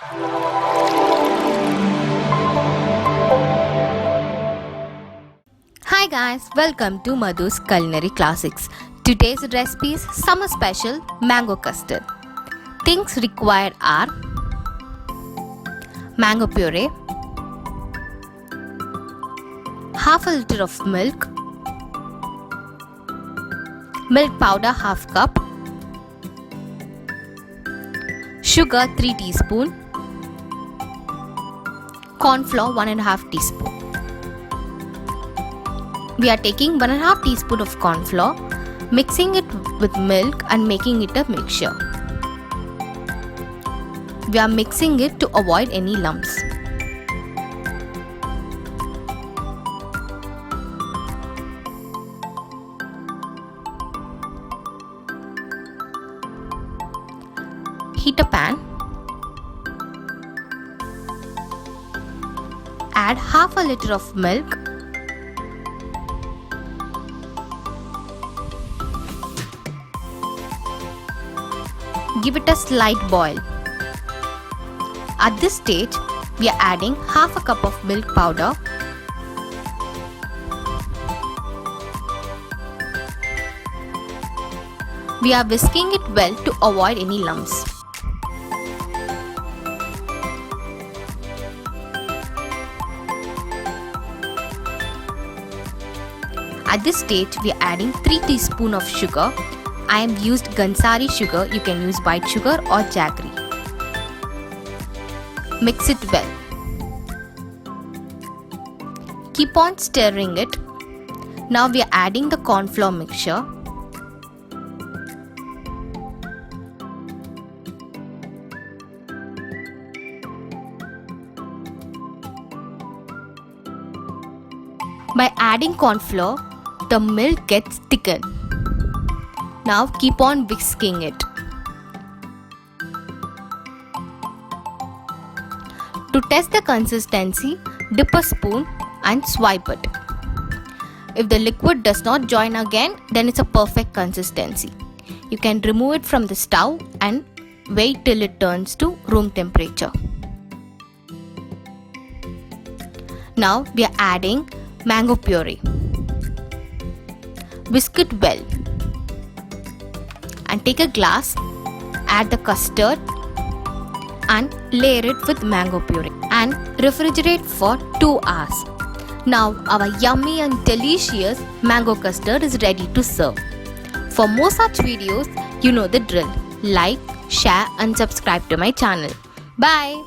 Hi guys, welcome to MADHU'S Culinary Classics. Today's recipe is summer special mango custard. Things required are mango puree, half a liter of milk, milk powder half cup, sugar 3 teaspoon, cornflour 1.5 teaspoon. We are taking 1.5 teaspoon of cornflour, mixing it with milk and making it a mixture. We are mixing it to avoid any lumps. Heat a pan. Add half a liter of milk. Give it a slight boil. At this stage, we are adding half a cup of milk powder, we are whisking it well to avoid any lumps. At this stage, we are adding 3 teaspoons of sugar. I am used Gansari sugar, you can use white sugar or jaggery. Mix it well. Keep on stirring it. Now we are adding the cornflour mixture. By adding cornflour, the milk gets thickened. Now keep on whisking it. To test the consistency, dip a spoon and swipe it. If the liquid does not join again, then it's a perfect consistency. You can remove it from the stove and wait till it turns to room temperature. Now we are adding mango puree. Whisk it well. And take a glass, add the custard and layer it with mango puree and refrigerate for 2 hours. Now our yummy and delicious mango custard is ready to serve. For more such videos, you know the drill. Like, share and subscribe to my channel. Bye.